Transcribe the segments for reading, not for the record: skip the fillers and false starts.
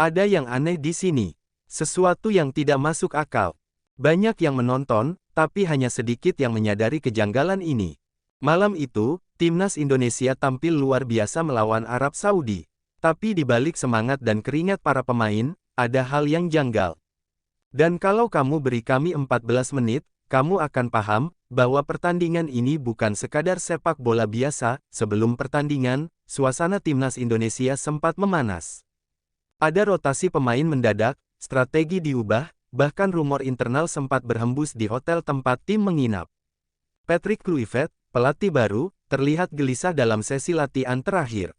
Ada yang aneh di sini. Sesuatu yang tidak masuk akal. Banyak yang menonton, tapi hanya sedikit yang menyadari kejanggalan ini. Malam itu, timnas Indonesia tampil luar biasa melawan Arab Saudi. Tapi di balik semangat dan keringat para pemain, ada hal yang janggal. Dan kalau kamu beri kami 14 menit, kamu akan paham bahwa pertandingan ini bukan sekadar sepak bola biasa. Sebelum pertandingan, suasana timnas Indonesia sempat memanas. Ada rotasi pemain mendadak, strategi diubah, bahkan rumor internal sempat berhembus di hotel tempat tim menginap. Patrick Kluivert, pelatih baru, terlihat gelisah dalam sesi latihan terakhir.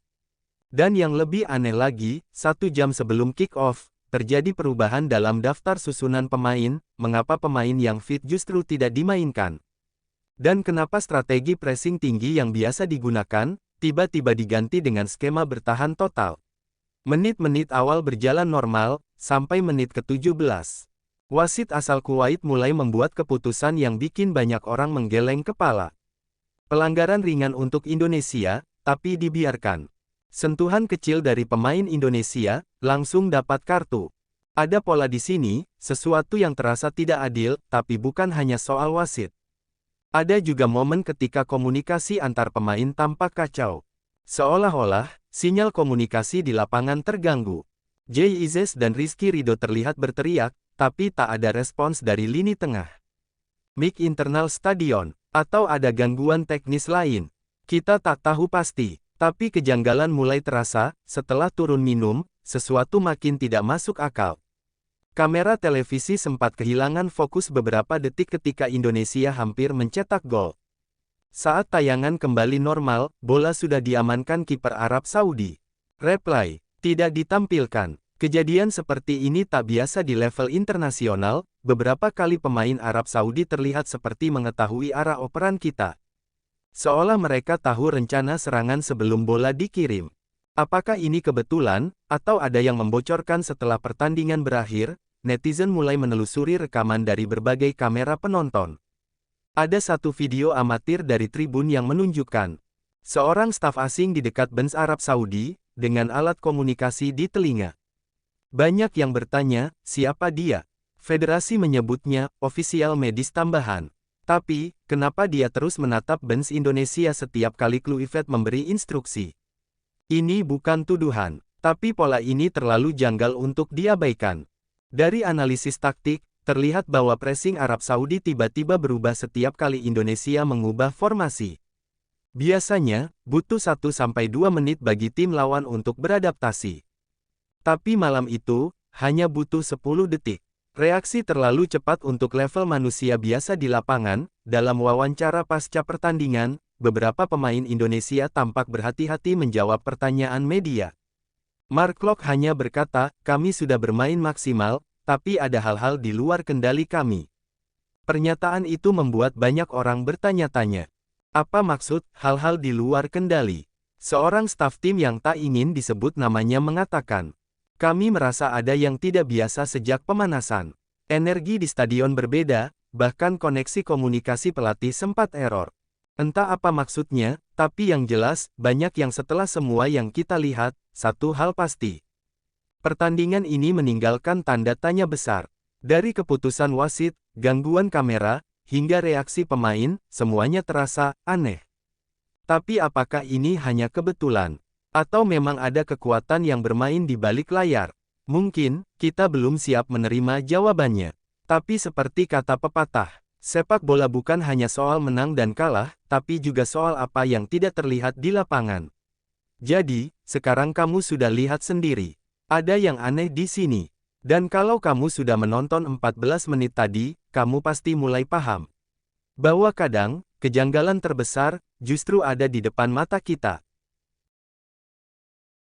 Dan yang lebih aneh lagi, 1 jam sebelum kick-off, terjadi perubahan dalam daftar susunan pemain. Mengapa pemain yang fit justru tidak dimainkan? Dan kenapa strategi pressing tinggi yang biasa digunakan, tiba-tiba diganti dengan skema bertahan total? Menit-menit awal berjalan normal, sampai menit ke-17. Wasit asal Kuwait mulai membuat keputusan yang bikin banyak orang menggeleng kepala. Pelanggaran ringan untuk Indonesia, tapi dibiarkan. Sentuhan kecil dari pemain Indonesia, langsung dapat kartu. Ada pola di sini, sesuatu yang terasa tidak adil, tapi bukan hanya soal wasit. Ada juga momen ketika komunikasi antar pemain tampak kacau. Seolah-olah, sinyal komunikasi di lapangan terganggu. Jay Izes dan Rizky Ridho terlihat berteriak, tapi tak ada respons dari lini tengah. Mic internal stadion, atau ada gangguan teknis lain. Kita tak tahu pasti, tapi kejanggalan mulai terasa. Setelah turun minum, sesuatu makin tidak masuk akal. Kamera televisi sempat kehilangan fokus beberapa detik ketika Indonesia hampir mencetak gol. Saat tayangan kembali normal, bola sudah diamankan kiper Arab Saudi. Replay tidak ditampilkan. Kejadian seperti ini tak biasa di level internasional. Beberapa kali pemain Arab Saudi terlihat seperti mengetahui arah operan kita. Seolah mereka tahu rencana serangan sebelum bola dikirim. Apakah ini kebetulan, atau ada yang membocorkan setelah pertandingan berakhir? Netizen mulai menelusuri rekaman dari berbagai kamera penonton. Ada satu video amatir dari tribun yang menunjukkan seorang staf asing di dekat bench Arab Saudi, dengan alat komunikasi di telinga. Banyak yang bertanya, siapa dia? Federasi menyebutnya, ofisial medis tambahan. Tapi, kenapa dia terus menatap bench Indonesia setiap kali Kluivert memberi instruksi? Ini bukan tuduhan, tapi pola ini terlalu janggal untuk diabaikan. Dari analisis taktik, terlihat bahwa pressing Arab Saudi tiba-tiba berubah setiap kali Indonesia mengubah formasi. Biasanya, butuh 1-2 menit bagi tim lawan untuk beradaptasi. Tapi malam itu, hanya butuh 10 detik. Reaksi terlalu cepat untuk level manusia biasa di lapangan. Dalam wawancara pasca pertandingan, beberapa pemain Indonesia tampak berhati-hati menjawab pertanyaan media. Mark Klok hanya berkata, kami sudah bermain maksimal, tapi ada hal-hal di luar kendali kami. Pernyataan itu membuat banyak orang bertanya-tanya. Apa maksud hal-hal di luar kendali? Seorang staf tim yang tak ingin disebut namanya mengatakan, kami merasa ada yang tidak biasa sejak pemanasan. Energi di stadion berbeda, bahkan koneksi komunikasi pelatih sempat error. Entah apa maksudnya, tapi yang jelas, banyak yang setelah semua yang kita lihat, satu hal pasti. Pertandingan ini meninggalkan tanda tanya besar. Dari keputusan wasit, gangguan kamera, hingga reaksi pemain, semuanya terasa aneh. Tapi apakah ini hanya kebetulan? Atau memang ada kekuatan yang bermain di balik layar? Mungkin, kita belum siap menerima jawabannya. Tapi seperti kata pepatah, sepak bola bukan hanya soal menang dan kalah, tapi juga soal apa yang tidak terlihat di lapangan. Jadi, sekarang kamu sudah lihat sendiri. Ada yang aneh di sini. Dan kalau kamu sudah menonton 14 menit tadi, kamu pasti mulai paham bahwa kadang, kejanggalan terbesar, justru ada di depan mata kita.